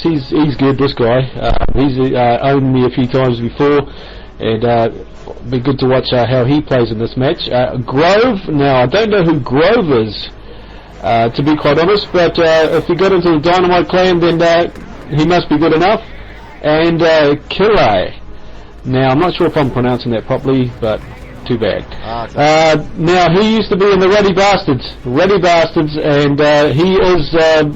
he's good, this guy. He's owned me a few times before, and be good to watch how he plays in this match. Grove, now I don't know who Grove is, to be quite honest, but if he got into the Dynomight clan, then he must be good enough. And Killai. Now I'm not sure if I'm pronouncing that properly, but too bad. Now he used to be in the Ruddy Bastards, and he is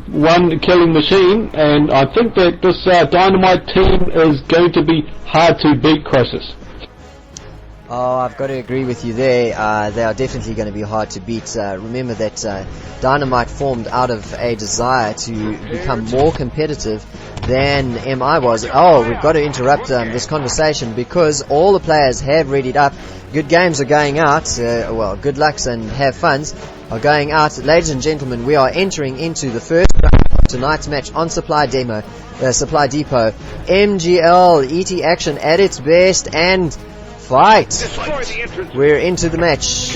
one killing machine, and I think that this Dynomight team is going to be hard to beat, Chrisis. Oh, I've got to agree with you there. They are definitely going to be hard to beat. Remember that Dynomight formed out of a desire to become more competitive than MI was. Oh, we've got to interrupt this conversation because all the players have readied up. Good games are going out. Well, good lucks and have funs are going out. Ladies and gentlemen, we are entering into the first round of tonight's match on Supply Depot. MGL, ET action at its best, and fight. We're into the match.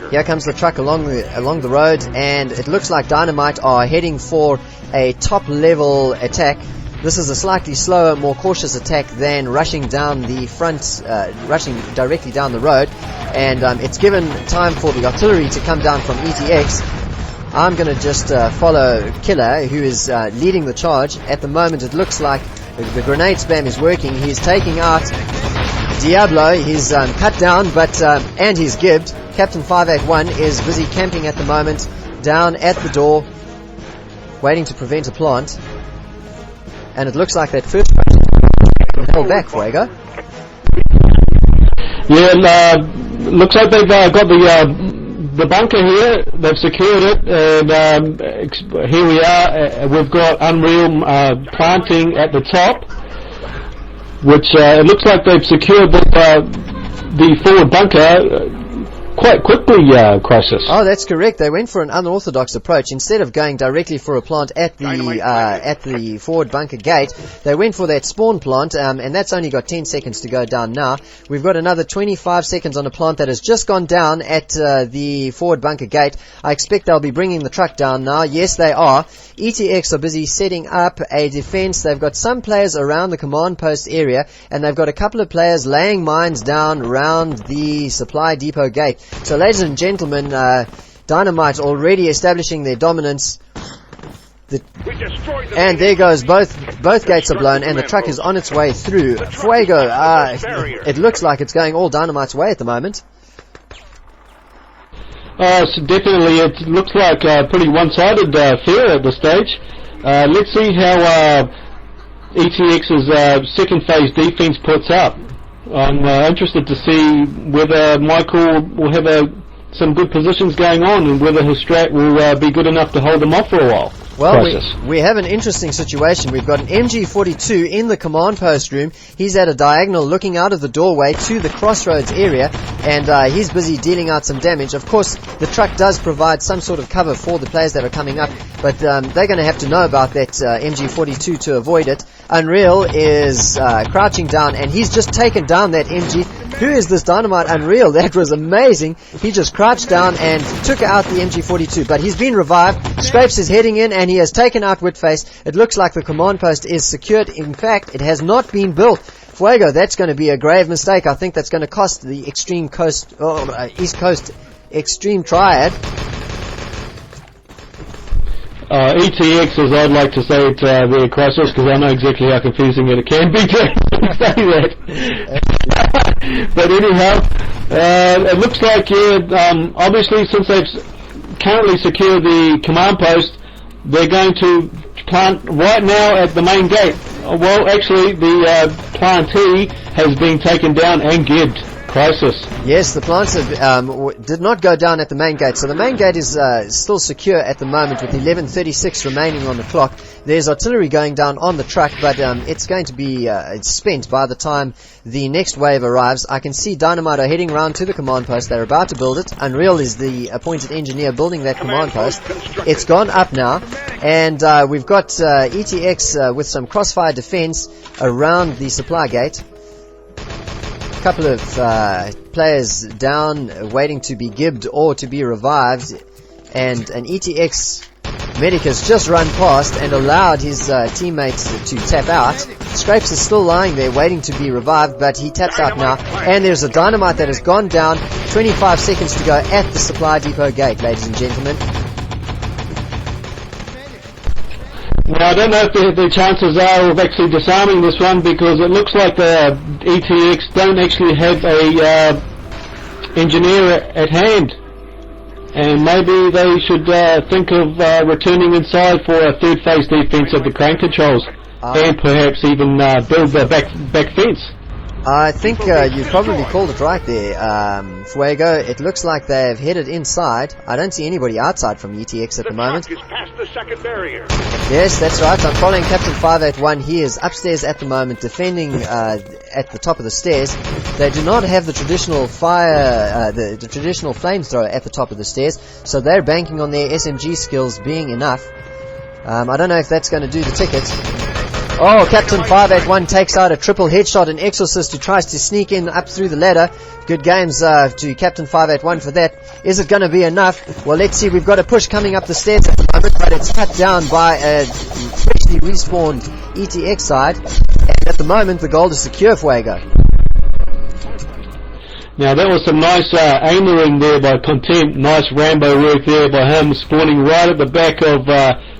Here comes the truck along the road, and it looks like Dynomight are heading for a top level attack. This is a slightly slower, more cautious attack than rushing down the front, rushing directly down the road, and it's given time for the artillery to come down from ETX. I'm going to just follow Killer, who is leading the charge. At the moment it looks like the grenade spam is working. He's taking out Diablo. He's cut down, but and he's gibbed. Captain 581 is busy camping at the moment down at the door, waiting to prevent a plant. And it looks like that first held back, Fuego. Yeah, looks like they've got the bunker here. They've secured it, and here we are. We've got Unreal planting at the top, which it looks like they've secured the forward bunker quite quickly, Chrisis. Oh, that's correct. They went for an unorthodox approach. Instead of going directly for a plant at the forward bunker gate, they went for that spawn plant, and that's only got 10 seconds to go down now. We've got another 25 seconds on a plant that has just gone down at the forward bunker gate. I expect they'll be bringing the truck down now. Yes, they are. ETX are busy setting up a defense. They've got some players around the command post area, and they've got a couple of players laying mines down around the supply depot gate. So, ladies and gentlemen, Dynomight already establishing their dominance. And there goes, both gates are blown, and the truck is on its way through. Fuego, it looks like it's going all Dynamite's way at the moment. So definitely, it looks like a pretty one-sided affair at this stage. Let's see how ETX's second phase defense puts up. I'm interested to see whether Michael will have some good positions going on, and whether his strat will be good enough to hold them off for a while. Well, we have an interesting situation. We've got an MG42 in the command post room. He's at a diagonal looking out of the doorway to the crossroads area, and he's busy dealing out some damage. Of course, the truck does provide some sort of cover for the players that are coming up, but they're going to have to know about that MG42 to avoid it. Unreal is crouching down, and he's just taken down that MG. Who is this Dynomight Unreal? That was amazing. He just crouched down and took out the MG42, but he's been revived, scrapes his heading in, and he has taken out Whitface. It looks like the command post is secured. In fact, it has not been built. Fuego, that's going to be a grave mistake. I think that's going to cost the East Coast Extreme Triad. ETX, as I'd like to say it there, Chrisis, because I know exactly how confusing it can be to say that. But anyhow, it looks like, obviously, since they've currently secured the command post, they're going to plant right now at the main gate. Well, actually, the plantee has been taken down and gibbed. Chrisis. Yes, the plants did not go down at the main gate, so the main gate is still secure at the moment with 11:36 remaining on the clock. There's artillery going down on the truck, but it's going to be spent by the time the next wave arrives. I can see Dynomight are heading round to the command post. They're about to build it. Unreal is the appointed engineer building that command post. It's gone up now, and we've got ETX with some crossfire defense around the supply gate. Couple of players down, waiting to be gibbed or to be revived, and an ETX Medic has just run past and allowed his teammates to tap out. Scrapes is still lying there waiting to be revived, but he taps out now. And there's a Dynomight that has gone down. 25 seconds to go at the supply depot gate, ladies and gentlemen. Now, I don't know if the chances are of actually disarming this one, because it looks like the ETX don't actually have a engineer at hand. And maybe they should think of returning inside for a third phase defense of the crane controls, and perhaps even build the back fence. I think you probably called it right there, Fuego. It looks like they've headed inside. I don't see anybody outside from ETX at the moment. Is past the second barrier. Yes, that's right. I'm following Captain 581. He is upstairs at the moment, defending at the top of the stairs. They do not have the traditional fire, the traditional flamethrower at the top of the stairs, so they're banking on their SMG skills being enough. I don't know if that's going to do the ticket. Oh, Captain 581 takes out a triple headshot, an Exorcist who tries to sneak in up through the ladder. Good games to Captain 581 for that. Is it going to be enough? Well, let's see. We've got a push coming up the stairs at the moment, but it's cut down by a freshly respawned ETX side. And at the moment, the gold is secure, Fuego. Now, that was some nice aimering there by Contempt. Nice Rambo work there by him, spawning right at the back of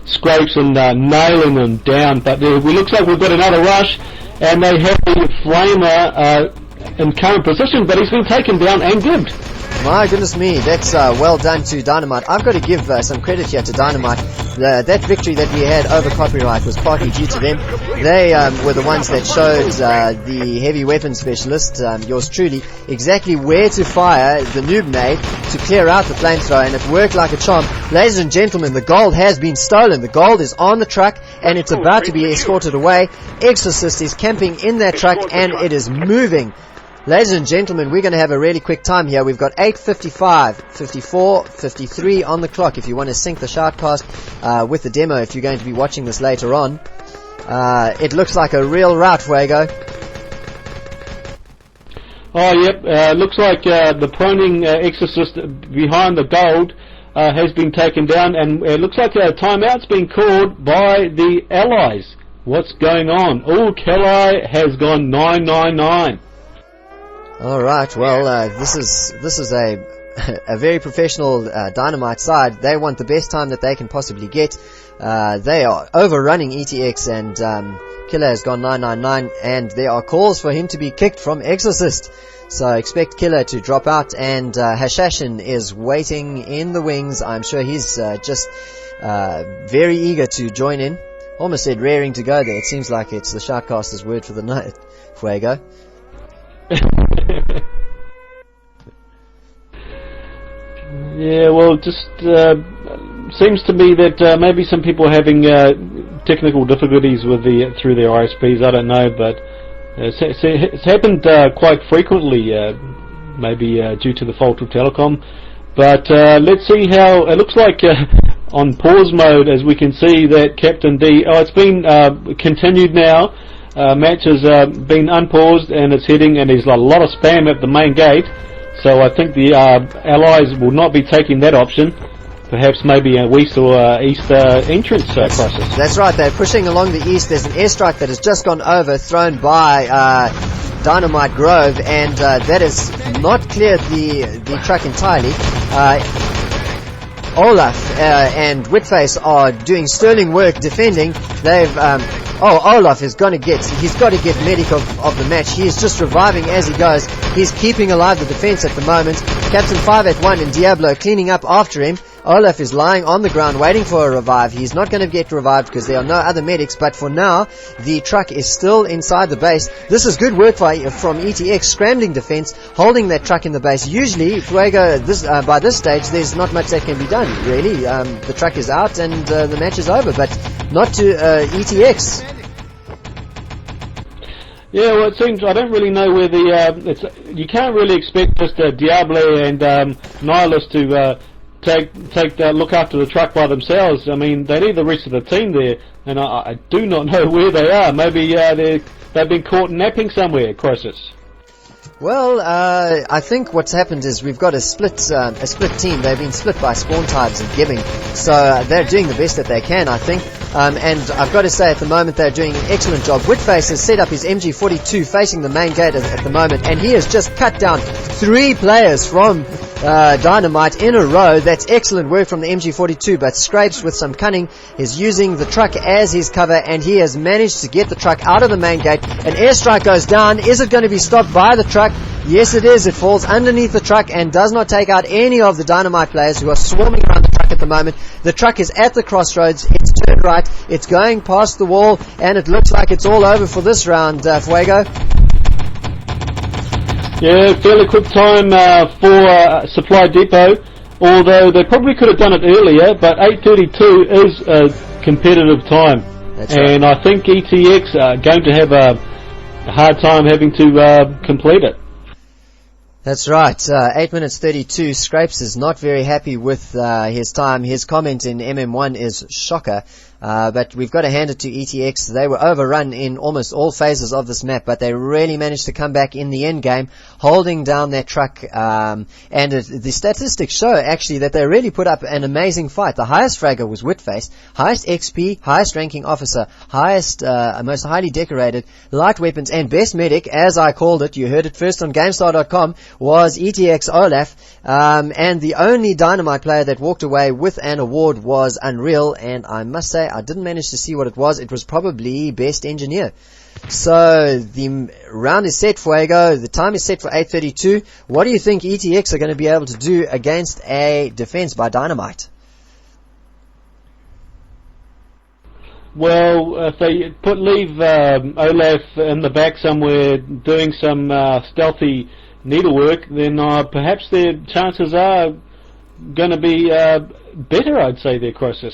Scrapes and nailing them down. But it looks like we've got another rush, and they have the Flamer in current position, but he's been taken down and gibbed. My goodness me, that's well done to Dynomight. I've got to give some credit here to Dynomight. That victory that we had over Copyright was partly due to them. They were the ones that showed the heavy weapons specialist, yours truly, exactly where to fire the noob nade to clear out the flamethrower, and it worked like a charm. Ladies and gentlemen, the gold has been stolen. The gold is on the truck, and it's about to be escorted away. Exorcist is camping in that truck, and it is moving. Ladies and gentlemen, we're going to have a really quick time here. We've got 8:55, 54, 53 on the clock if you want to sync the Shoutcast with the demo if you're going to be watching this later on. It looks like a real rout, Fuego. Oh, yep. Looks like the proning Exorcist behind the gold has been taken down, and it looks like a timeout's been called by the Allies. What's going on? Oh, Kelly has gone 999. Alright, well, this is a very professional Dynomight side. They want the best time that they can possibly get. They are overrunning ETX, and Killer has gone 999, and there are calls for him to be kicked from Exorcist. So expect Killer to drop out, and Hashashin is waiting in the wings. I'm sure he's just very eager to join in. Almost said raring to go there. It seems like it's the Shoutcaster's word for the night, Fuego. Yeah, well, just seems to me that maybe some people are having technical difficulties with through their ISPs. I don't know, but it's happened quite frequently, maybe due to the fault of telecom. But let's see how it looks like on pause mode, as we can see that Captain D. Oh, it's been continued now. Match has been unpaused, and it's heading, and there's a lot of spam at the main gate, so I think the Allies will not be taking that option. Perhaps maybe a west or east entrance process. That's right, they're pushing along the east. There's an airstrike that has just gone over, thrown by Dynomight Grove, and that has not cleared the truck entirely. Olaf and Whitface are doing sterling work defending. They've Olaf is he's got to get medic of the match. He is just reviving as he goes. He's keeping alive the defense at the moment. Captain 581 and Diablo cleaning up after him. Olaf is lying on the ground waiting for a revive. He's not going to get revived because there are no other medics, but for now the truck is still inside the base. This is good work from ETX, scrambling defense, holding that truck in the base. Usually, Fuego, by this stage, there's not much that can be done, really. The truck is out and the match is over, but not to ETX. Yeah, well, it seems I don't really know where you can't really expect just Diablo and Nihilus to look after the truck by themselves. I mean, they need the rest of the team there, and I do not know where they are. Maybe they've been caught napping somewhere, Chrisis. Well, I think what's happened is we've got a split team. They've been split by spawn types and gibbing, so they're doing the best that they can, I think. And I've got to say, at the moment, they're doing an excellent job. Whitface has set up his MG42 facing the main gate at the moment, and he has just cut down 3 players from Dynomight in a row. That's excellent work from the MG42, but Scrapes, with some cunning, is using the truck as his cover, and he has managed to get the truck out of the main gate. An airstrike goes down. Is it going to be stopped by the truck? Yes, it is. It falls underneath the truck and does not take out any of the Dynomight players who are swarming around the truck at the moment. The truck is at the crossroads. It's turned right. It's going past the wall, and it looks like it's all over for this round, Fuego. Yeah, fairly quick time for Supply Depot, although they probably could have done it earlier, but 8:32 is a competitive time. That's right. And I think ETX are going to have a hard time having to complete it. That's right. 8 minutes 32. Scrapes is not very happy with his time. His comment in MM1 is shocker. But we've got to hand it to ETX. They were overrun in almost all phases of this map, but they really managed to come back in the end game, holding down their truck. And the statistics show actually that they really put up an amazing fight. The highest fragger was Whitface, highest XP, highest ranking officer, highest, most highly decorated, light weapons, and best medic, as I called it. You heard it first on GameStar.com. Was ETX Olaf, and the only Dynomight player that walked away with an award was Unreal, and I must say I didn't manage to see what it was. It was probably Best Engineer. So the round is set, Fuego. The time is set for 8:32. What do you think ETX are going to be able to do against a defense by Dynomight? Well, if they leave Olaf in the back somewhere doing some stealthy needlework, then perhaps their chances are going to be better, I'd say, their Chrisis.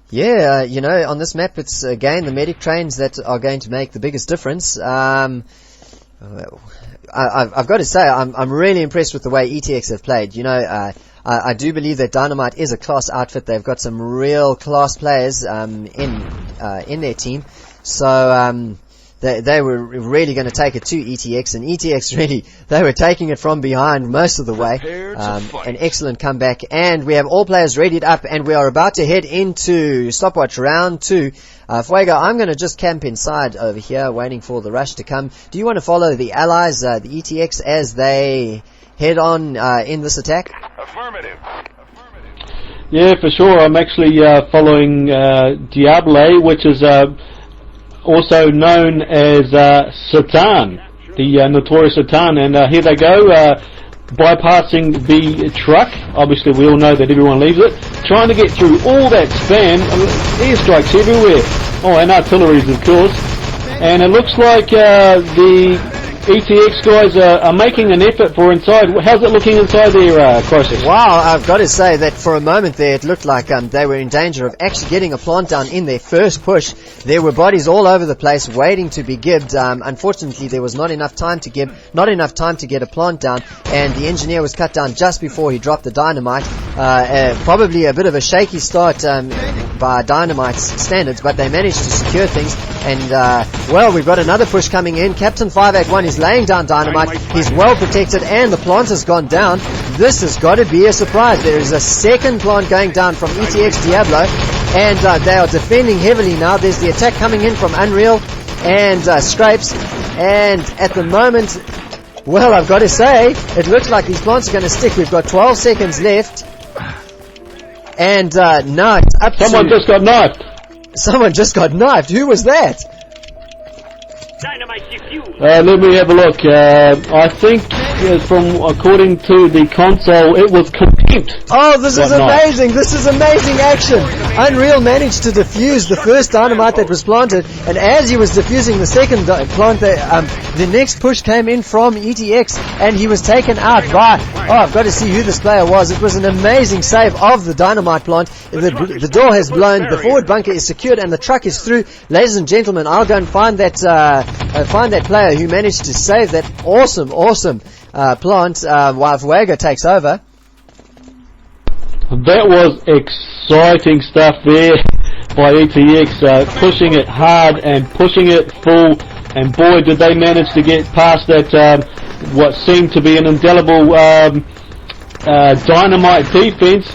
Yeah, on this map, it's again the medic trains that are going to make the biggest difference. I've got to say, I'm really impressed with the way ETX have played. I do believe that Dynomight is a class outfit. They've got some real class players in their team. So they were really going to take it to ETX, and ETX really, they were taking it from behind most of the way. An excellent comeback, and we have all players readied up, and we are about to head into stopwatch round 2. Fuego, I'm going to just camp inside over here, waiting for the rush to come. Do you want to follow the allies, the ETX, as they head on in this attack? Affirmative. Yeah, for sure. I'm actually following Diable, which is also known as Satan, the notorious Satan, and here they go, bypassing the truck. Obviously we all know that everyone leaves it, trying to get through all that spam, airstrikes everywhere, and artilleries of course, and it looks like the ETX guys are making an effort for inside. How's it looking inside there, Chrisis? Wow, I've got to say that for a moment there it looked like they were in danger of actually getting a plant down in their first push. There were bodies all over the place waiting to be gibbed. Unfortunately there was not enough time to gib, not enough time to get a plant down, and the engineer was cut down just before he dropped the Dynomight. Probably a bit of a shaky start by Dynamite's standards, but they managed to secure things, and well, we've got another push coming in. Captain 581 is laying down Dynomight. He's well protected, and the plant has gone down. This has got to be a surprise. There is a second plant going down from ETX Diablo, and they are defending heavily now. There's the attack coming in from Unreal and Scrapes, and at the moment, well, I've got to say, it looks like these plants are going to stick. We've got 12 seconds left, and now it's up to... Someone just got knifed. Someone just got knifed. Who was that? Dynamite defused. Let me have a look. I think, according to the console, it was Contempt. Oh, this is amazing! This is amazing action! Unreal managed to defuse the first Dynomight that was planted, and as he was defusing the second plant, the next push came in from ETX, and he was taken out by... Oh, I've got to see who this player was. It was an amazing save of the Dynomight plant. The door has blown, the forward bunker is secured, and the truck is through. Ladies and gentlemen, I'll go and find that player who managed to save that awesome plant while Fuego takes over. That was exciting stuff there by ETX, pushing it hard and pushing it full and boy, did they manage to get past that what seemed to be an indelible Dynomight defense.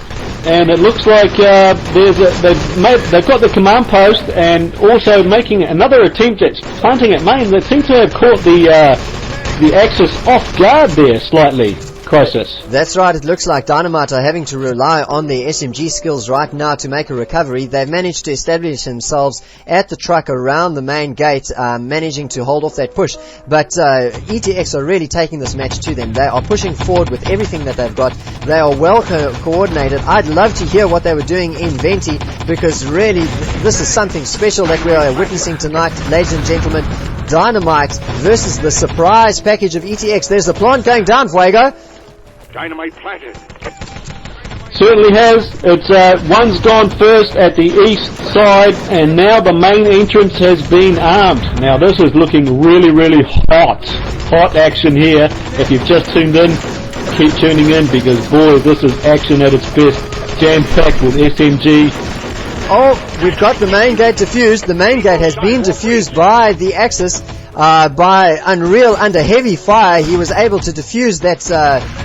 And it looks like they've got the command post and also making another attempt at planting at main. They seem to have caught the Axis off guard there slightly, Chrisis. That's right, it looks like Dynomight are having to rely on their SMG skills right now to make a recovery. They've managed to establish themselves at the truck around the main gate, managing to hold off that push. But eXt are really taking this match to them. They are pushing forward with everything that they've got. They are well coordinated. I'd love to hear what they were doing in Venti, because really this is something special that we are witnessing tonight, ladies and gentlemen. Dynomight versus the surprise package of eXt. There's the plant going down, Fuego. Dynamite planted. Certainly has. It's one's gone first at the east side, and now the main entrance has been armed. Now this is looking really, really hot action here. If you've just tuned in, keep tuning in, because boy, this is action at its best, jam-packed with SMG. Oh, we've got the main gate defused. The main gate has been defused by the Axis. By Unreal under heavy fire. He was able to defuse that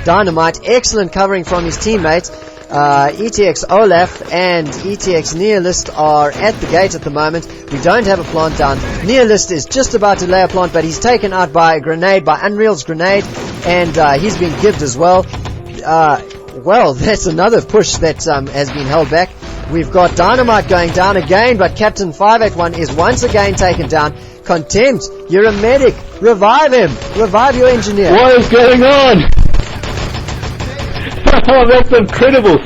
Dynomight. Excellent covering from his teammates. eXt Olaf and eXt Nihilist are at the gate at the moment. We don't have a plant down. Nihilist is just about to lay a plant, but he's taken out by a grenade, by Unreal's grenade, and he's been gibbed as well. Well, that's another push that has been held back. We've got Dynomight going down again, but Captain 581 is once again taken down. Contempt, you're a medic. Revive him. Revive your engineer. What is going on? Oh, that's incredible.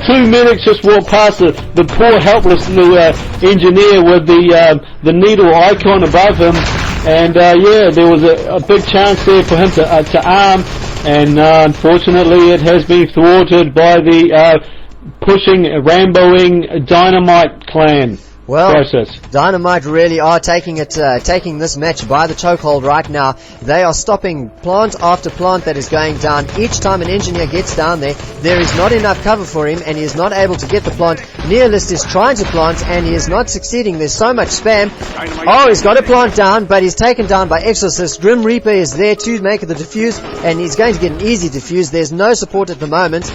Two medics just walked past the poor helpless little engineer with the needle icon above him. And yeah, there was a big chance there for him to arm. And unfortunately it has been thwarted by the pushing, Ramboing Dynomight clan. Well, Dynomight really are taking this match by the chokehold right now. They are stopping plant after plant that is going down. Each time an engineer gets down there is not enough cover for him, and he is not able to get the plant. Nihilist is trying to plant, and he is not succeeding. There's so much spam. Oh, he's got a plant down, but he's taken down by Exorcist. Grim Reaper is there to make the defuse, and he's going to get an easy defuse. There's no support at the moment.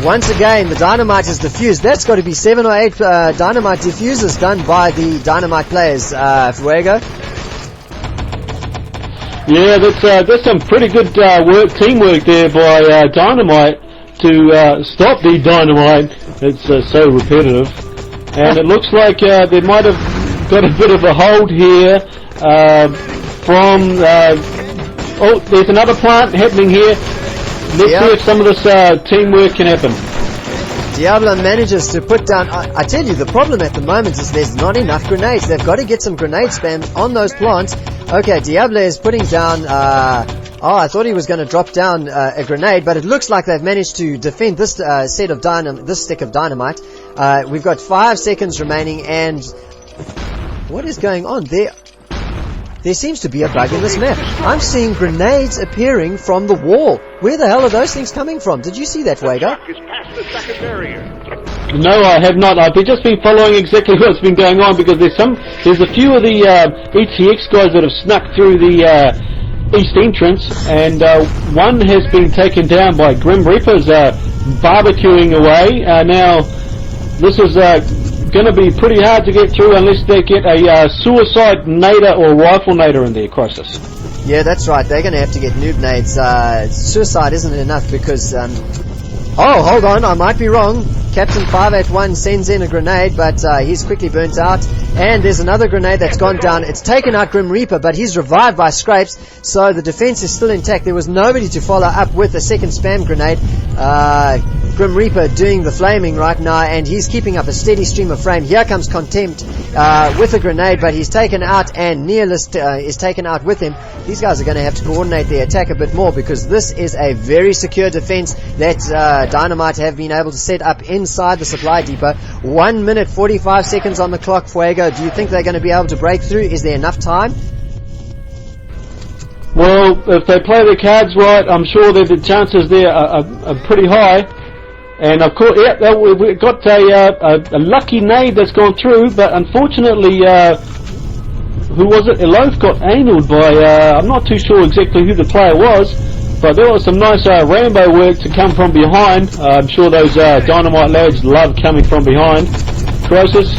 Once again, the Dynomight is defused. That's got to be 7 or 8 Dynomight diffusers done by the Dynomight players, Fuego. Yeah, that's some pretty good teamwork there by Dynomight to stop the Dynomight. It's so repetitive. And it looks like they might have got a bit of a hold here from... oh, there's another plant happening here. Let's see if some of this teamwork can happen. Diablo manages to put down... I tell you, the problem at the moment is there's not enough grenades. They've got to get some grenade spam on those plants. Okay, Diablo is putting down... I thought he was going to drop down a grenade, but it looks like they've managed to defend this stick of Dynomight. We've got 5 seconds remaining, and... what is going on there? There seems to be a bug in this map. I'm seeing grenades appearing from the wall. Where the hell are those things coming from? Did you see that, Fuego? No, I have not. I've just been following exactly what's been going on, because there's a few of the eXt guys that have snuck through the east entrance, and one has been taken down by Grim Reapers barbecuing away. Now, this is... going to be pretty hard to get through unless they get a suicide nader or rifle nader in there, Chrisis. Yeah, that's right. They're going to have to get noob nades. Suicide isn't enough because... oh, hold on. I might be wrong. Captain 581 sends in a grenade, but he's quickly burnt out. And there's another grenade that's gone down. It's taken out Grim Reaper, but he's revived by Scrapes, so the defense is still intact. There was nobody to follow up with a second spam grenade. Grim Reaper doing the flaming right now, and he's keeping up a steady stream of flame. Here comes Contempt with a grenade, but he's taken out, and Nihilist is taken out with him. These guys are going to have to coordinate their attack a bit more, because this is a very secure defense that Dynomight have been able to set up inside the supply depot. 1 minute 45 seconds on the clock, Fuego. Do you think they're going to be able to break through? Is there enough time? Well, if they play their cards right, I'm sure that the chances there are pretty high. And of course, yeah, we've got a lucky nade that's gone through, but unfortunately, who was it? Elof got angled by, I'm not too sure exactly who the player was, but there was some nice Rambo work to come from behind. I'm sure those Dynomight lads love coming from behind. Chrisis?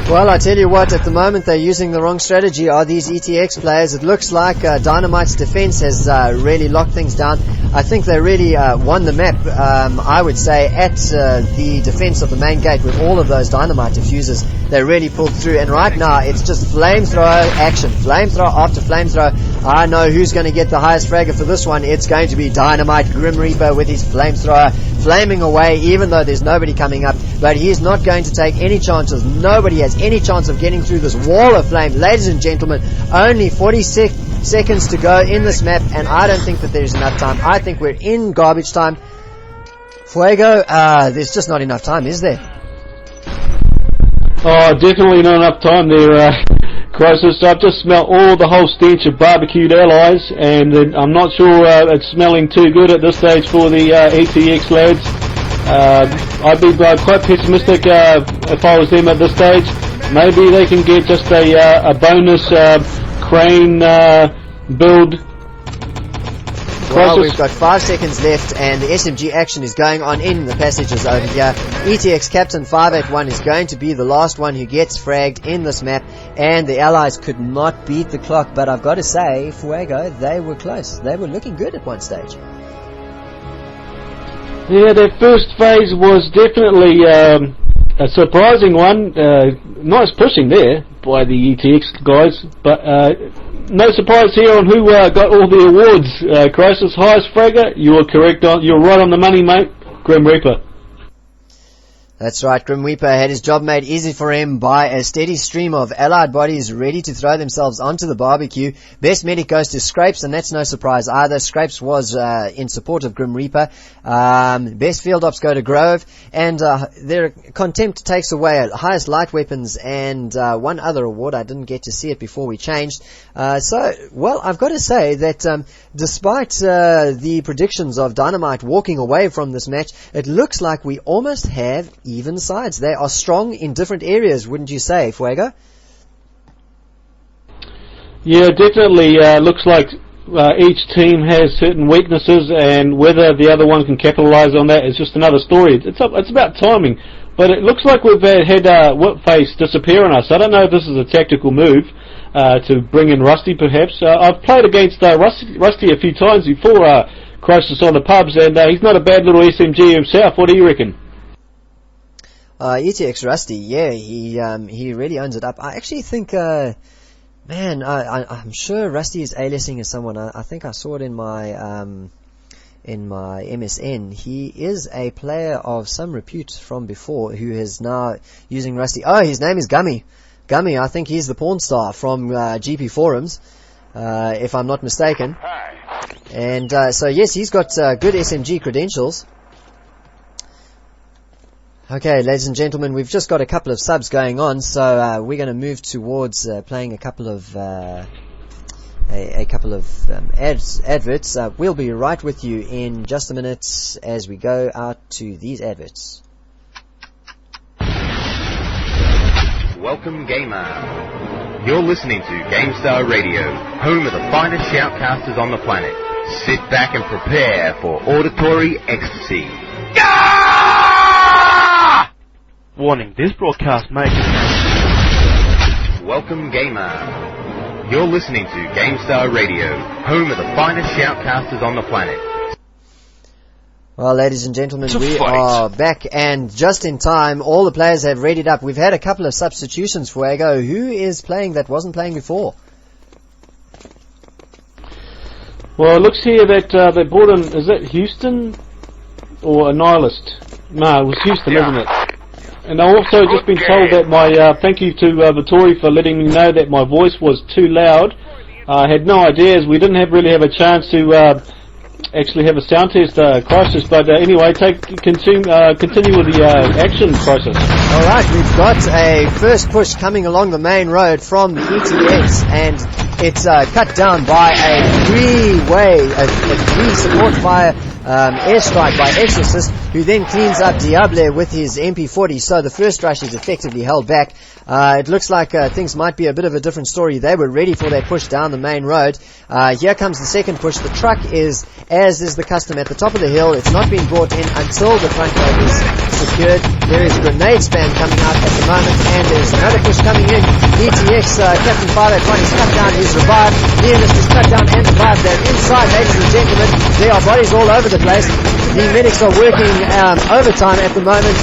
Well, I tell you what, at the moment they're using the wrong strategy, are these ETX players. It looks like Dynamite's defense has really locked things down. I think they really won the map, I would say, at the defense of the main gate with all of those Dynamite diffusers. They really pulled through, and right now it's just flamethrower action. Flamethrower after flamethrower. I know who's going to get the highest fragger for this one. It's going to be Dynamite Grim Reaper with his flamethrower flaming away, even though there's nobody coming up. But he's not going to take any chances. Nobody has any chance of getting through this wall of flame. Ladies and gentlemen, only 46 seconds to go in this map, and I don't think that there's enough time. I think we're in garbage time. Fuego, there's just not enough time, is there? Oh, definitely not enough time there, Chrisis. I've just smelt all the whole stench of barbecued allies, and I'm not sure it's smelling too good at this stage for the ETX lads. I'd be quite pessimistic if I was them at this stage. Maybe they can get just a bonus crane build. Well, we've got 5 seconds left, and the SMG action is going on in the passages over here. ETX Captain 581 is going to be the last one who gets fragged in this map, and the allies could not beat the clock. But I've got to say, Fuego, they were close. They were looking good at one stage. Yeah, their first phase was definitely a surprising one. Nice pushing there by the ETX guys, but no surprise here on who got all the awards. Chrisis, highest fragger, you were correct on, you're right on the money, mate. Grim Reaper. That's right, Grim Reaper had his job made easy for him by a steady stream of allied bodies ready to throw themselves onto the barbecue. Best medic goes to Scrapes, and that's no surprise either. Scrapes was in support of Grim Reaper. Best field ops go to Grove, and their Contempt takes away highest light weapons and one other award. I didn't get to see it before we changed. Well, I've got to say that despite the predictions of Dynamite walking away from this match, it looks like we almost have even sides. They are strong in different areas, wouldn't you say, Fuego? Yeah, definitely. Looks like each team has certain weaknesses, and whether the other one can capitalise on that is just another story. It's about timing, but it looks like we've had Whipface disappear on us. I don't know if this is a tactical move to bring in Rusty, perhaps. I've played against Rusty a few times before, Chrisis on the pubs, and he's not a bad little SMG himself. What do you reckon? ETX Rusty, yeah, he really owns it up. I actually think, I'm sure Rusty is aliasing as someone. I think I saw it in my MSN. He is a player of some repute from before who is now using Rusty. Oh, his name is Gummy. Gummy, I think he's the porn star from GP Forums, if I'm not mistaken. And so yes, he's got good SMG credentials. Okay, ladies and gentlemen, we've just got a couple of subs going on, so we're going to move towards playing a couple of adverts. We'll be right with you in just a minute as we go out to these adverts. Welcome, gamer. You're listening to GameStar Radio, home of the finest shoutcasters on the planet. Sit back and prepare for auditory ecstasy. Warning, this broadcast may contain... Welcome, gamer. You're listening to GameStar Radio, home of the finest shoutcasters on the planet. Well, ladies and gentlemen, we are back, and just in time, all the players have readied up. We've had a couple of substitutions, Fuego. Who is playing that wasn't playing before? Well, it looks here that they brought in, is it Houston or a Nihilist? No, it was Houston, isn't it? And I've also just been told that my, thank you to Vittori for letting me know that my voice was too loud. I had no idea, as we didn't really have a chance to actually have a sound test, Chrisis. But anyway, continue with the action, Chrisis. Alright, we've got a first push coming along the main road from the ETX, and it's cut down by a three support fire airstrike by Exorcist, who then cleans up Diable with his MP40. So the first rush is effectively held back. It looks like things might be a bit of a different story. They were ready for their push down the main road. Here comes the second push. The truck is, as is the custom, at the top of the hill. It's not been brought in until the front road is secured. There is grenade spam coming out at the moment, and there's another push coming in. ETX Captain 581 is cut down, he's revived. Nearness is cut down and revived. They're inside, ladies and gentlemen. There are bodies all over the place. The medics are working overtime at the moment.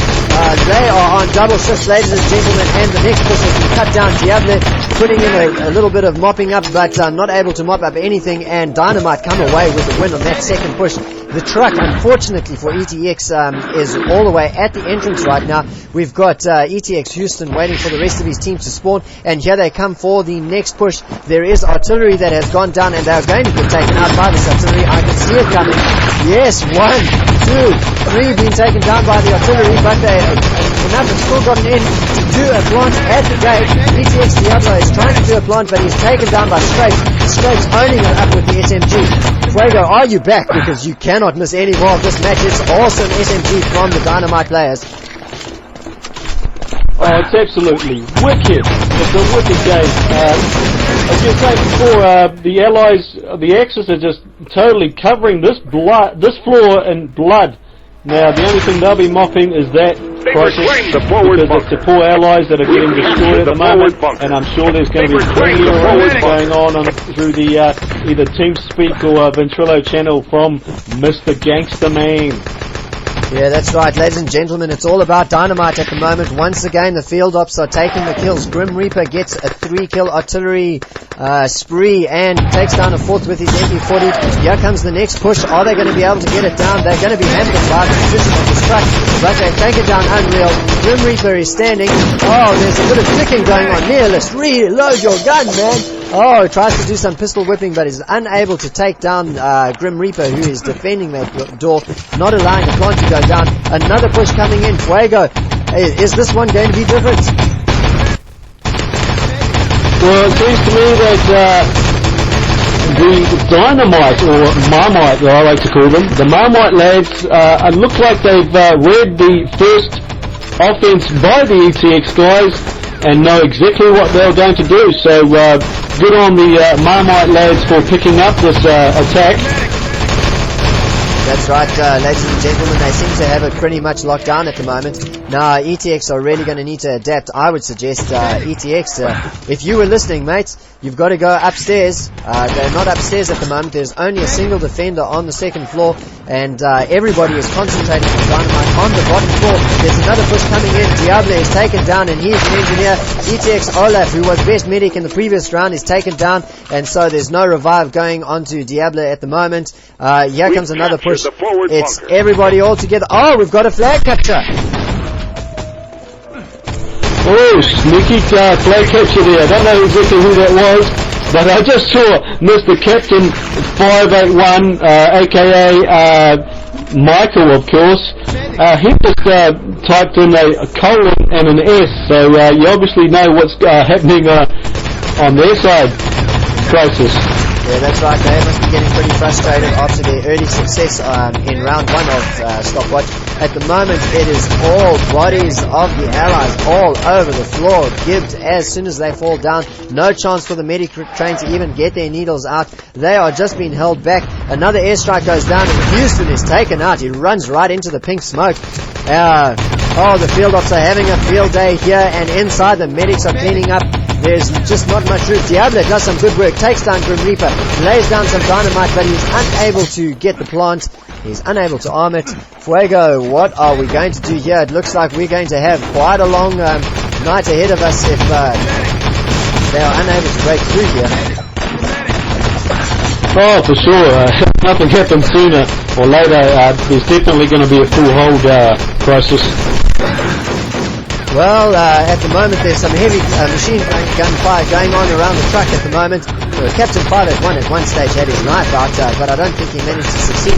They are on double shifts, ladies and gentlemen, and the next push has been cut down. Diable putting in a little bit of mopping up, but not able to mop up anything, and Dynomight come away with the win on that second push. The truck, unfortunately for ETX, is all the way at the entrance right now. We've got ETX Houston waiting for the rest of his team to spawn, and here they come for the next push. There is artillery that has gone down, and they're going to get taken out by this artillery. I can see it coming. Yes, 1, 2, 3 being taken down by the artillery, but enough have still gotten in to do a plant at the gate. ETX Diablo is trying to do a plant, but he's taken down by Strapes. Strapes owning it up with the SMG. Fuego, are you back? Because you cannot miss any more of this match. It's awesome SMG from the Dynomight players. Oh, it's absolutely wicked. It's a wicked game. As you were saying before, the allies, the Axis are just totally covering this floor in blood. Now, the only thing they'll be mopping is that process, because it's the poor allies that are getting destroyed at the moment, and I'm sure there's going to be plenty of roars going on through the either TeamSpeak or Ventrilo channel from Mr. Gangster Man. Yeah, that's right, ladies and gentlemen. It's all about Dynomight at the moment. Once again, the field ops are taking the kills. Grim Reaper gets a 3-kill artillery spree and takes down a fourth with his MP40. Here comes the next push. Are they going to be able to get it down? They're going to be hampered by the position of this truck, but they take it down unreal. Grim Reaper is standing. Oh, there's a bit of clicking going on. Nihilist, reload your gun, man. Oh, tries to do some pistol whipping, but is unable to take down Grim Reaper, who is defending that door, not allowing the plant to go down. Another push coming in. Fuego. Is this one going to be different? Well, it seems to me that the Dynomight, or Marmite, I like to call them, the Marmite lads, look like they've read the first offense by the ETX guys and know exactly what they're going to do. So good on the Marmite lads for picking up this attack. That's right, ladies and gentlemen, they seem to have it pretty much locked down at the moment. Now, ETX are really going to need to adapt. I would suggest ETX, if you were listening, mates, you've got to go upstairs. They're not upstairs at the moment. There's only a single defender on the second floor, and everybody is concentrating on Dynomight on the bottom floor. There's another push coming in. Diable is taken down, and he's an engineer. ETX Olaf, who was best medic in the previous round, is taken down, and so there's no revive going onto Diable at the moment. Here comes another push. It's everybody all together. Oh, we've got a flag capture. Oh, sneaky flag catcher there. I don't know exactly who that was, but I just saw Mr. Captain 581, aka Michael, of course. He just typed in a colon and an S, so you obviously know what's happening on their side. Chrisis. Yeah, that's right. They must be getting pretty frustrated after their early success in round 1 of Stopwatch. At the moment, it is all bodies of the allies all over the floor, gibbed as soon as they fall down. No chance for the medic train to even get their needles out. They are just being held back. Another airstrike goes down, and Houston is taken out. He runs right into the pink smoke. Oh, the field ops are having a field day here, and inside the medics are cleaning up. There's just not much room. Diable does some good work, takes down Grim Reaper, lays down some Dynomight, but he's unable to get the plant. He's unable to arm it. Fuego, what are we going to do here? It looks like we're going to have quite a long night ahead of us if they are unable to break through here. Oh, for sure. Nothing happens sooner or later. There's definitely going to be a full hold crisis. Well, at the moment there's some heavy machine gun fire going on around the truck at the moment. Captain 581 at one stage had his knife out, but I don't think he managed to succeed.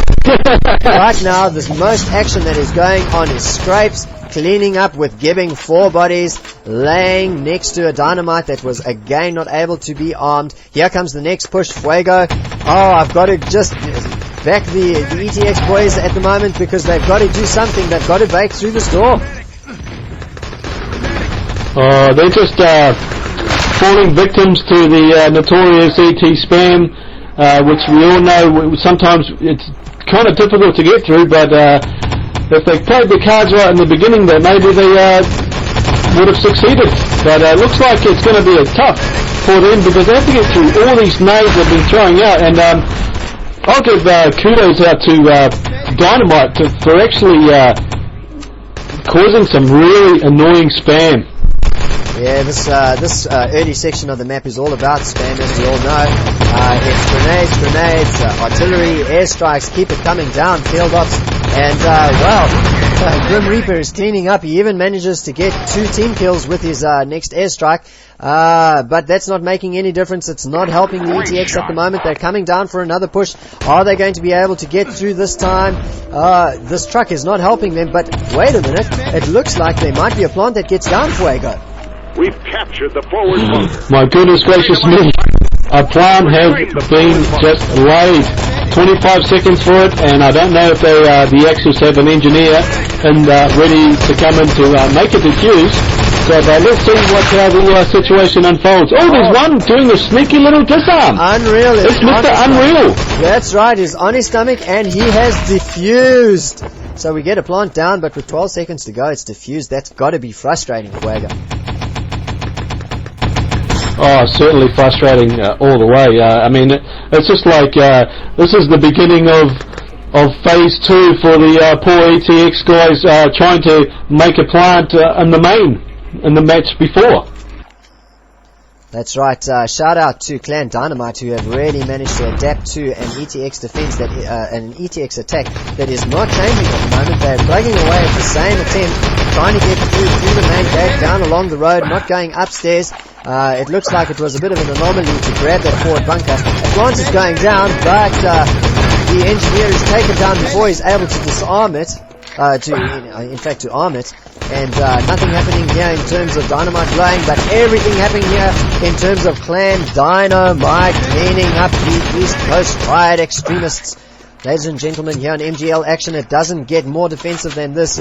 Right now, the most action that is going on is Scrapes cleaning up with giving 4 bodies, laying next to a Dynamite that was again not able to be armed. Here comes the next push, Fuego. Oh, I've got to just back the ETX boys at the moment because they've got to do something. They've got to break through this door. They're just falling victims to the notorious ET spam, which we all know sometimes it's kind of difficult to get through, but if they played their cards right in the beginning, then maybe they would have succeeded. But it looks like it's going to be tough for them because they have to get through all these nades they've been throwing out, and I'll give kudos out to Dynomight for actually causing some really annoying spam. Yeah, this early section of the map is all about spam, as we all know. It's grenades, artillery, airstrikes, keep it coming down, field ops, and Grim Reaper is cleaning up. He even manages to get 2 team kills with his next airstrike, but that's not making any difference. It's not helping the ETX at the moment. They're coming down for another push. Are they going to be able to get through this time? This truck is not helping them, but wait a minute. It looks like there might be a plant that gets down, Fuego. We've captured the forward bunker. My goodness gracious me. A plan has been just laid. 25 seconds for it, and I don't know if the Axis have an engineer and ready to come in to make a defuse. So let's see how the situation unfolds. Oh, there's one doing a sneaky little disarm. Unreal. It's Mr. Unreal. That's right. He's on his stomach, and he has defused. So we get a plant down, but with 12 seconds to go, it's defused. That's got to be frustrating, Fuego. Oh, certainly frustrating all the way. I mean, it's just like this is the beginning of phase 2 for the poor ETX guys trying to make a plant in the match before. That's right. Shout out to Clan Dynomight, who have really managed to adapt to an ETX defense that an ETX attack that is not changing at the moment. They're plugging away at the same attempt, trying to get through the main gate, down along the road, not going upstairs. It looks like it was a bit of an anomaly to grab that forward bunker. Plant is going down, but the engineer is taken down before he's able to disarm it. To arm it, and nothing happening here in terms of Dynomight blowing, but everything happening here in terms of Clan Dynomight cleaning up the East Coast Riot extremists. Ladies and gentlemen, here in MGL action, it doesn't get more defensive than this.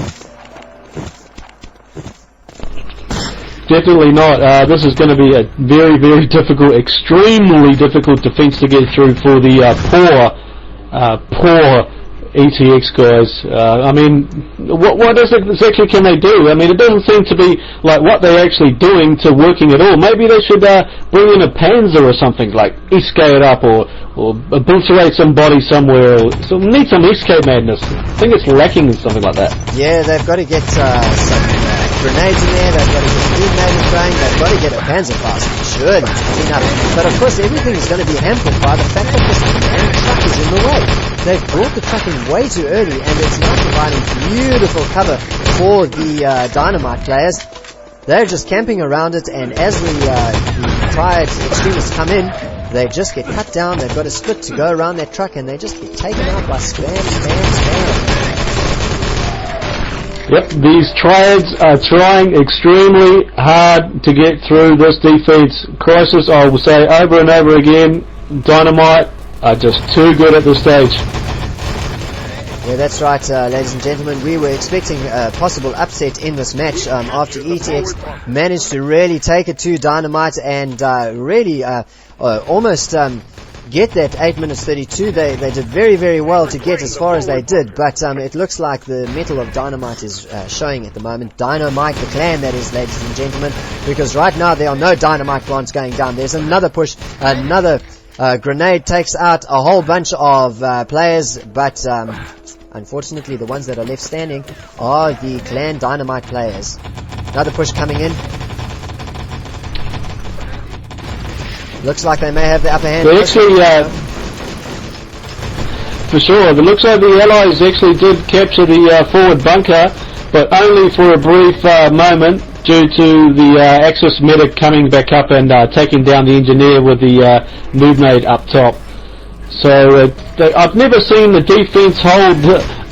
Definitely not. This is going to be a very, very difficult, extremely difficult defense to get through for the poor ETX guys. I mean, what exactly can they do? I mean, it doesn't seem to be like what they're actually doing to working at all. Maybe they should bring in a Panzer or something, like escape up or obliterate somebody somewhere. So we need some escape madness. I think it's lacking in something like that. Yeah, they've got to get some grenades in there, they've got to get detonators going, they've got to get a Panzerfaust, surely, to clean up. But of course, everything is going to be hampered by the fact that this damn truck is in the way. They've brought the truck in way too early, and it's now providing beautiful cover for the Dynomight players. They're just camping around it, and as the Triad extremists come in, they just get cut down. They've got a split to go around that truck, and they just get taken out by spam. Yep, these Triads are trying extremely hard to get through this defense. Chrisis, I will say over and over again, Dynomight are just too good at this stage. Yeah, that's right, ladies and gentlemen. We were expecting a possible upset in this match after ETX managed to really take it to Dynomight and really almost get that 8 minutes 32. They did very, very well to get as far as they did, but it looks like the mettle of Dynomight is showing at the moment. Dynomight, the clan, that is, ladies and gentlemen, because right now there are no Dynomight plants going down. There's another push, another grenade takes out a whole bunch of players, but unfortunately the ones that are left standing are the Clan Dynomight players. Another push coming in. Looks like they may have the upper hand. They actually, for sure, it looks like the Allies actually did capture the forward bunker, but only for a brief moment due to the Axis medic coming back up and taking down the engineer with the noob nade up top. So I've never seen the defense hold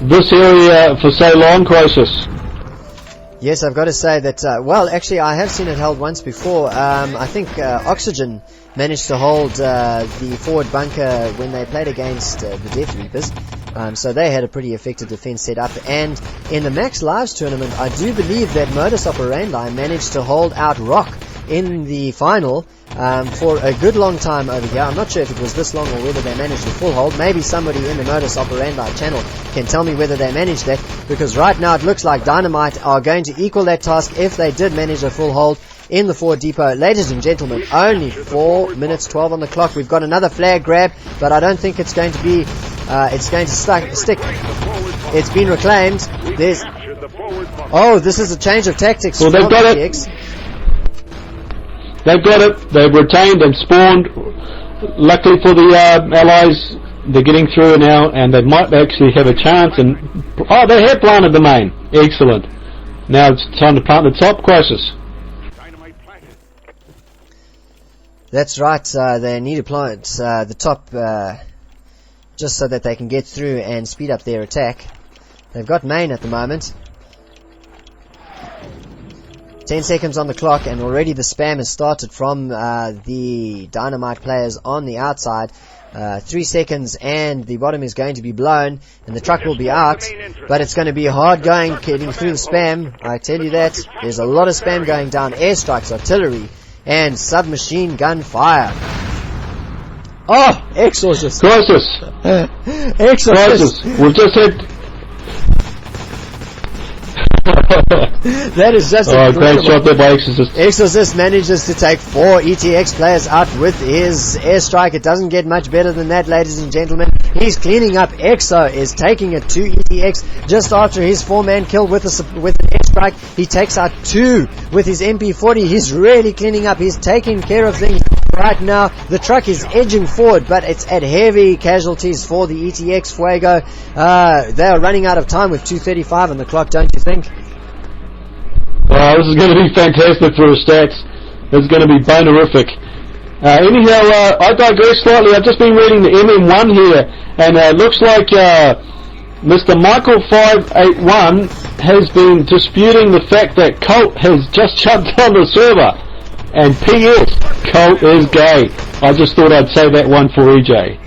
this area for so long, Chrisis. Yes, I've got to say that, well, actually, I have seen it held once before. I think Oxygen managed to hold the forward bunker when they played against the Death Reapers. So they had a pretty effective defense set up. And in the Max Lives tournament, I do believe that Modus Operandi managed to hold out Rock in the final for a good long time over here. I'm not sure if it was this long or whether they managed a full hold. Maybe somebody in the Modus Operandi channel can tell me whether they managed that, because right now it looks like Dynomight are going to equal that task if they did manage a full hold in the forward depot. Ladies and gentlemen, only 4 minutes 12 on the clock. We've got another flag grab, but I don't think it's going to be it's going to stick. It's been reclaimed. There's this is a change of tactics. Well, they've got it. They've got it. They've retained and spawned. Luckily for the allies, they're getting through now, and they might actually have a chance. And they have planted the main. Excellent. Now it's time to plant the top. Chrisis. That's right. They need to plant the top just so that they can get through and speed up their attack. They've got main at the moment. 10 seconds on the clock, and already the spam has started from the Dynomight players on the outside. 3 seconds and the bottom is going to be blown and the truck will be out, but it's going to be hard going getting through the spam. I tell you that. There's a lot of spam going down. Airstrikes, artillery and submachine gun fire. Oh, Exorcist. Chrisis. Exorcist. We've just had... That is just great shot there by Exorcist. Exorcist manages to take 4 ETX players out with his airstrike. It doesn't get much better than that, ladies and gentlemen. He's cleaning up. Exo is taking it to ETX just after his 4-man kill with an airstrike. He takes out 2 with his MP40. He's really cleaning up. He's taking care of things right now. The truck is edging forward, but it's at heavy casualties for the ETX Fuego. They are running out of time with 2:35 on the clock, don't you think? Oh, this is going to be fantastic for his stats. This is going to be bonerific. Anyhow, I digress slightly. I've just been reading the MM1 here, and it looks like Mr. Michael 581 has been disputing the fact that Colt has just shut down the server. And P.S. Colt is gay. I just thought I'd say that one for EJ.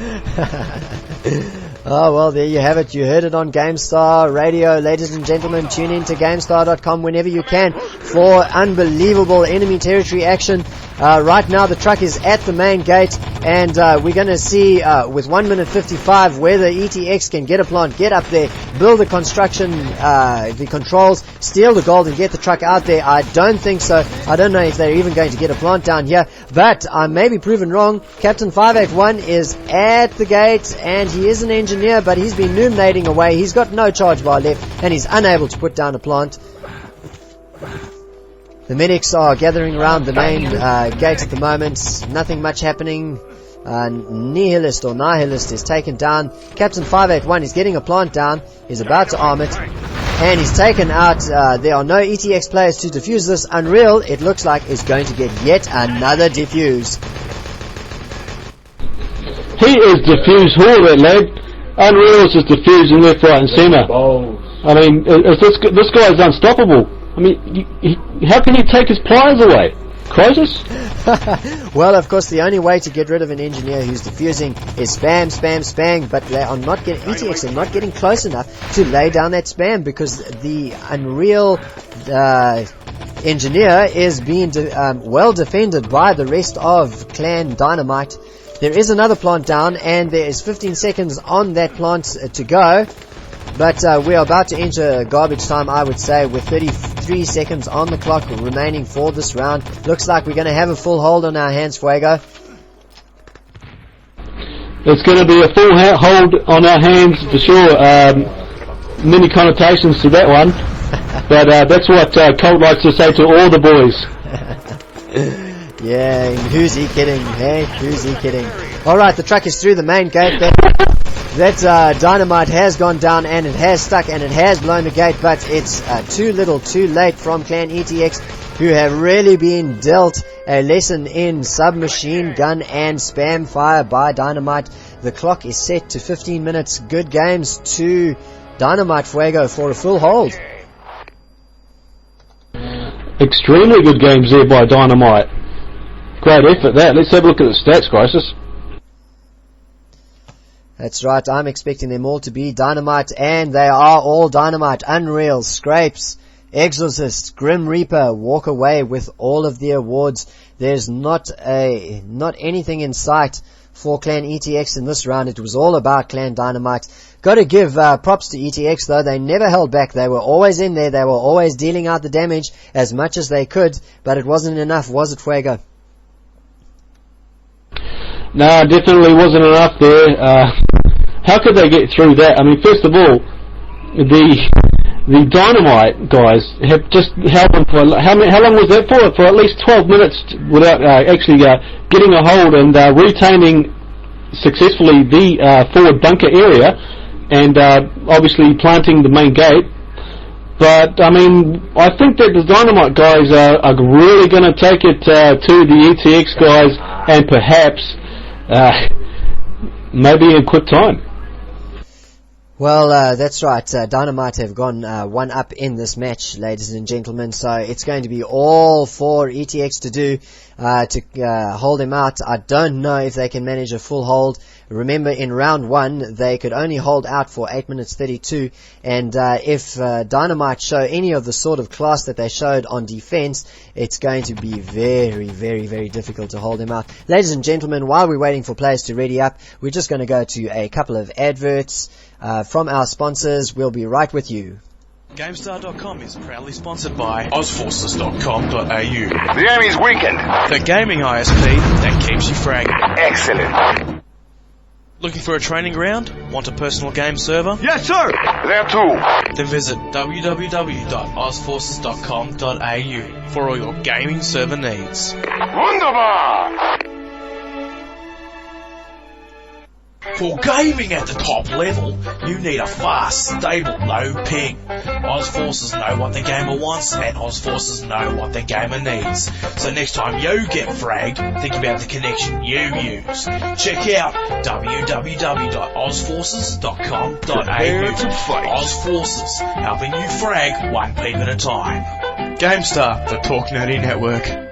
Oh, well, there you have it. You heard it on GameStar Radio. Ladies and gentlemen, tune in to GameStar.com whenever you can for unbelievable enemy territory action. Right now, the truck is at the main gate, and we're going to see, with 1 minute 55, whether ETX can get a plant, get up there, build the construction, the controls, steal the gold, and get the truck out there. I don't think so. I don't know if they're even going to get a plant down here, but I may be proven wrong. Captain 581 is at the gate, and he is an engineer, but he's been illuminating away. He's got no charge bar left, and he's unable to put down a plant. The medics are gathering around the main gate at the moment. Nothing much happening. Nihilist is taken down. Captain 581 is getting a plant down. He's about to arm it. And he's taken out. There are no ETX players to defuse this. Unreal, it looks like, is going to get yet another defuse. He is defused whore, that lad. Unreal is just defusing left, right and centre. I mean, this guy is unstoppable. I mean, how can he take his pliers away? Chrisis? Well, of course, the only way to get rid of an engineer who's defusing is spam, spam, spam, but they are not getting, ETX are not getting close enough to lay down that spam because the Unreal engineer is being well defended by the rest of Clan Dynomight. There is another plant down, and there is 15 seconds on that plant to go. But we are about to enter garbage time, I would say, with 33 seconds on the clock remaining for this round. Looks like we're going to have a full hold on our hands, Fuego. It's going to be a full hold on our hands for sure. Many connotations to that one. But that's what Colt likes to say to all the boys. Yeah, who's he kidding? Hey, who's he kidding? Alright, the truck is through the main gate. That Dynomight has gone down, and it has stuck, and it has blown the gate, but it's too little, too late from Clan ETX, who have really been dealt a lesson in submachine gun and spam fire by Dynomight. The clock is set to 15 minutes. Good games to Dynomight, Fuego, for a full hold. Extremely good games there by Dynomight. Great effort that. Let's have a look at the stats, Chrisis. That's right, I'm expecting them all to be Dynomight, and they are all Dynomight. Unreal, Scrapes, Exorcist, Grim Reaper walk away with all of the awards. There's not anything in sight for Clan ETX in this round. It was all about Clan Dynomight. Got to give props to ETX though. They never held back. They were always in there. They were always dealing out the damage as much as they could, but it wasn't enough, was it, Fuego? No, definitely wasn't enough there. How could they get through that? I mean, first of all, the Dynomight guys have just held them for how long was that for? For at least 12 minutes without actually getting a hold and retaining successfully the forward bunker area, and obviously planting the main gate. But I mean, I think that the Dynomight guys are really going to take it to the ETX guys, and perhaps maybe in quick time. Well, that's right. Dynomight have gone one up in this match, ladies and gentlemen. So it's going to be all for ETX to do to hold him out. I don't know if they can manage a full hold. Remember, in round 1, they could only hold out for 8 minutes 32. And if Dynomight show any of the sort of class that they showed on defense, it's going to be very, very, very difficult to hold him out. Ladies and gentlemen, while we're waiting for players to ready up, we're just going to go to a couple of adverts from our sponsors. We'll be right with you. GameStar.com is proudly sponsored by OzForces.com.au. The Army's weekend. The gaming ISP that keeps you fragging. Excellent. Looking for a training ground? Want a personal game server? Yes, sir. There too. Then visit www.ozforces.com.au for all your gaming server needs. Wunderbar. For gaming at the top level, you need a fast, stable, low ping. OzForces know what the gamer wants, and OzForces know what the gamer needs. So next time you get fragged, think about the connection you use. Check out www.ozforces.com.au. OzForces, helping you frag one peep at a time. GameStar, the Talk Nerdy Network.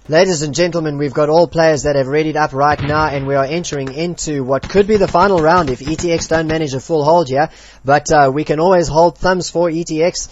Ladies and gentlemen, we've got all players that have readied up right now, and we are entering into what could be the final round if ETX don't manage a full hold here. But we can always hold thumbs for ETX,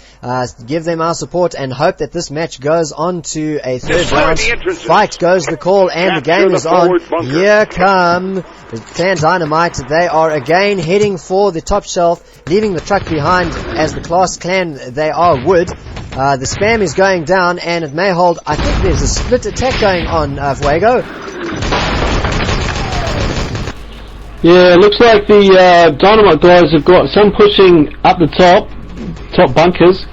give them our support, and hope that this match goes on to a third round. Fight goes the call, and the game is on. Here come Clan Dynomight. They are again heading for the top shelf, leaving the truck behind as the class clan they are would. The spam is going down, and it may hold. I think there's a split attack going on, Fuego. Yeah, it looks like the Dynomight guys have got some pushing up the top bunkers,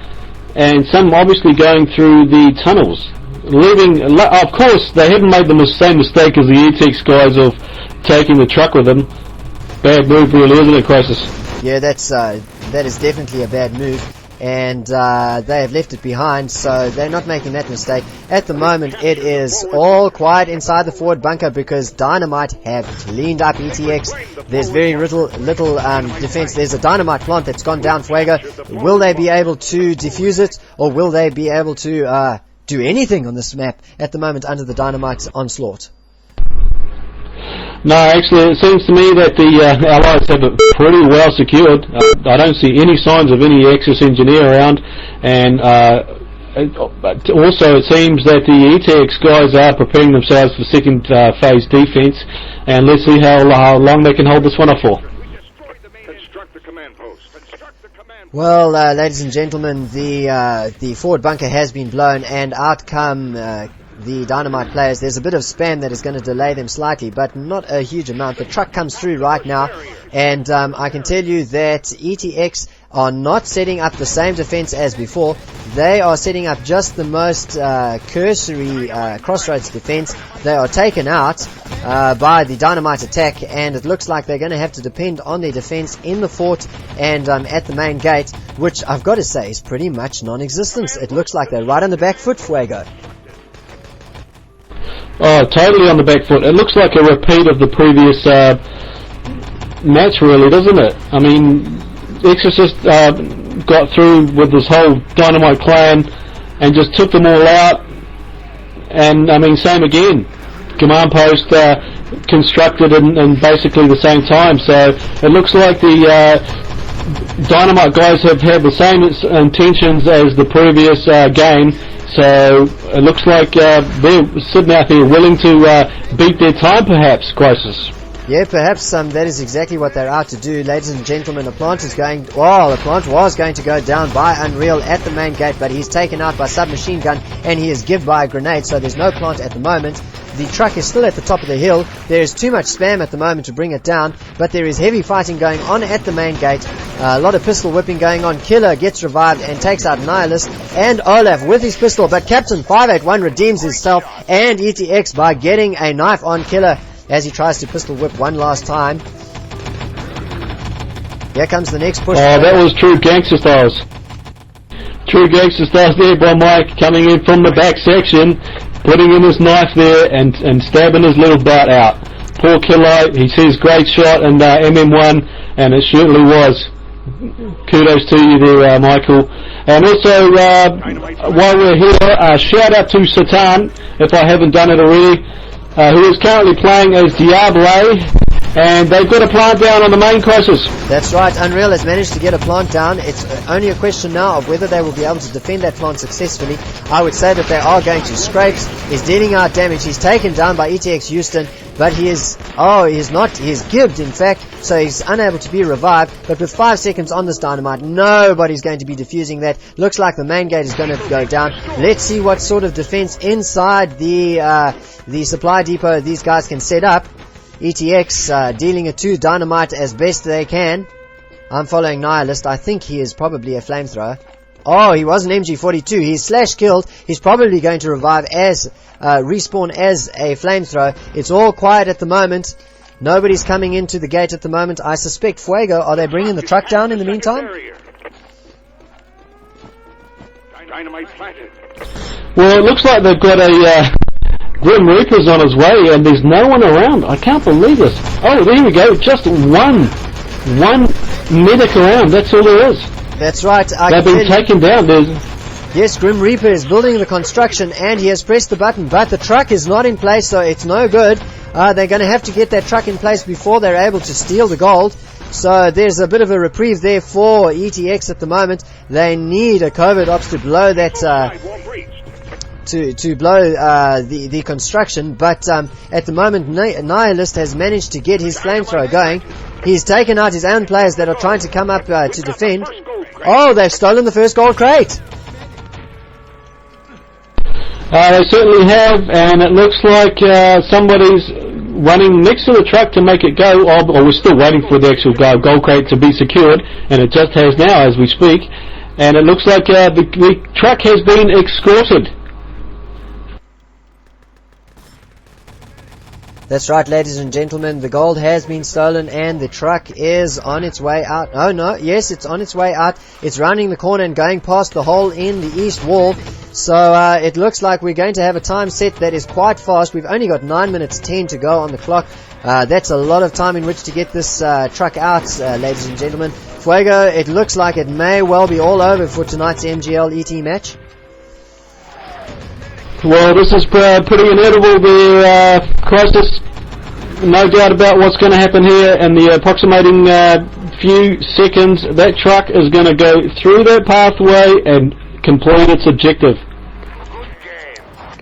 and some obviously going through the tunnels. Leaving, of course, they haven't made the same mistake as the ETX guys of taking the truck with them. Bad move, really, isn't it, Chrisis? Yeah, that is definitely a bad move. And they have left it behind, so they're not making that mistake. At the moment, it is all quiet inside the forward bunker because Dynomight have cleaned up ETX. There's very little defense. There's a Dynomight plant that's gone down, Fuego. Will they be able to defuse it, or will they be able to do anything on this map at the moment under the Dynamite's onslaught? No, actually, it seems to me that the Allies have it pretty well secured. I don't see any signs of any Axis engineer around, and also it seems that the ETX guys are preparing themselves for second phase defense, and let's see how long they can hold this one up for. Well, ladies and gentlemen, the forward bunker has been blown, and out come the Dynomight players. There's a bit of spam that is going to delay them slightly, but not a huge amount. The truck comes through right now, and I can tell you that ETX are not setting up the same defense as before. They are setting up just the most cursory crossroads defense. They are taken out by the Dynomight attack, and it looks like they're going to have to depend on their defense in the fort and at the main gate, which I've got to say is pretty much non-existent. It looks like they're right on the back foot, Fuego. Oh, totally on the back foot. It looks like a repeat of the previous match, really, doesn't it? I mean, Exorcist got through with this whole Dynomight clan and just took them all out. And I mean, same again. Command post constructed in basically the same time. So it looks like the Dynomight guys have had the same intentions as the previous game. So it looks like they're sitting out there willing to beat their time, perhaps, Chrisis. Yeah, perhaps that is exactly what they're out to do. Ladies and gentlemen, the plant was going to go down by Unreal at the main gate, but he's taken out by submachine gun, and he is given by a grenade, so there's no plant at the moment. The truck is still at the top of the hill. There is too much spam at the moment to bring it down, but there is heavy fighting going on at the main gate. A lot of pistol whipping going on. Killer gets revived and takes out Nihilist and Olaf with his pistol, but Captain 581 redeems himself and eXt by getting a knife on Killer as he tries to pistol whip one last time. Here comes the next push. Oh, that was true gangster styles. True gangster styles there by Mike, coming in from the back section, putting in his knife there and stabbing his little butt out. Poor Killer, he says great shot and MM1, and it certainly was. Kudos to you there, Michael. And also, while we're here, shout out to Satan, if I haven't done it already, who is currently playing as Diablo, and they've got a plant down on the main Chrisis. That's right, Unreal has managed to get a plant down. It's only a question now of whether they will be able to defend that plant successfully. I would say that they are going to. Scrapes is dealing out damage. He's taken down by eXt Houston, but he is gibbed in fact, so he's unable to be revived. But with 5 seconds on this Dynomight, nobody's going to be defusing that. Looks like the main gate is going to go down. Let's see what sort of defense inside the supply depot these guys can set up. eXt dealing it to Dynomight as best they can. I'm following Nihilist. I think he is probably a flamethrower. Oh, he was an MG42. He's slash killed. He's probably going to revive as respawn as a flamethrower. It's all quiet at the moment. Nobody's coming into the gate at the moment. I suspect Fuego. Are they bringing the truck down in the meantime? Well, it looks like they've got a Grim Reaper's on his way, and there's no one around. I can't believe this. Oh, there we go. Just one medic around. That's all there is. That's right. They've been taken down. Yes, Grim Reaper is building the construction, and he has pressed the button, but the truck is not in place, so it's no good. They're going to have to get that truck in place before they're able to steal the gold. So there's a bit of a reprieve there for eXt at the moment. They need a covert ops to blow that to blow the construction, but at the moment Nihilist has managed to get his flamethrower going. He's taken out his own players that are trying to come up to defend. Oh, they've stolen the first gold crate. They certainly have, and it looks like somebody's running next to the truck to make it go, or we're still waiting for the actual gold crate to be secured, and it just has now as we speak, and it looks like the truck has been escorted. That's right, ladies and gentlemen, the gold has been stolen and the truck is on its way out. Oh no, yes, it's on its way out. It's rounding the corner and going past the hole in the east wall. So it looks like we're going to have a time set that is quite fast. We've only got 9 minutes 10 to go on the clock. That's a lot of time in which to get this truck out, ladies and gentlemen. Fuego, it looks like it may well be all over for tonight's MGL ET match. Well, this is pretty inevitable there, Chrisis. No doubt about what's going to happen here in the approximating few seconds. That truck is going to go through that pathway and complete its objective.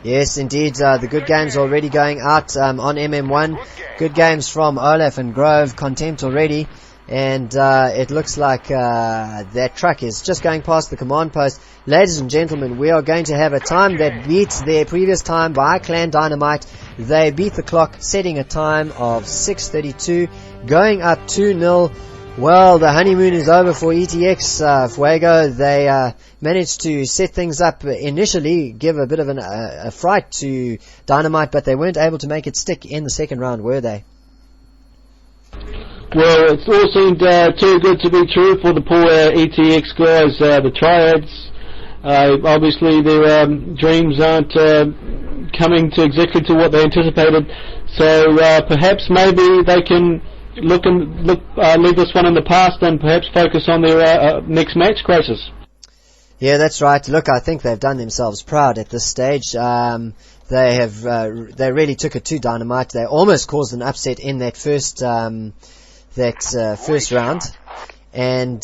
Yes, indeed. The good games already going out on MM1. Good games from Olaf and Grove. Contempt already. And it looks like that truck is just going past the command post. Ladies and gentlemen, we are going to have a time that beats their previous time by Clan Dynomight. They beat the clock, setting a time of 6:32, going up 2-0. Well, the honeymoon is over for eXt Fuego. They managed to set things up initially, give a bit of a fright to Dynomight, but they weren't able to make it stick in the second round, were they? Well, it all seemed too good to be true for the poor eXt guys, the triads. Obviously their dreams aren't coming to exactly to what they anticipated, so perhaps maybe they can leave this one in the past and perhaps focus on their next match, Chrisis. Yeah, that's right. Look, I think they've done themselves proud at this stage. They have, they really took it to Dynomight. They almost caused an upset in that first round. And,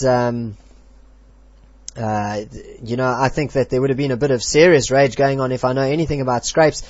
I think that there would have been a bit of serious rage going on if I know anything about Scrapes.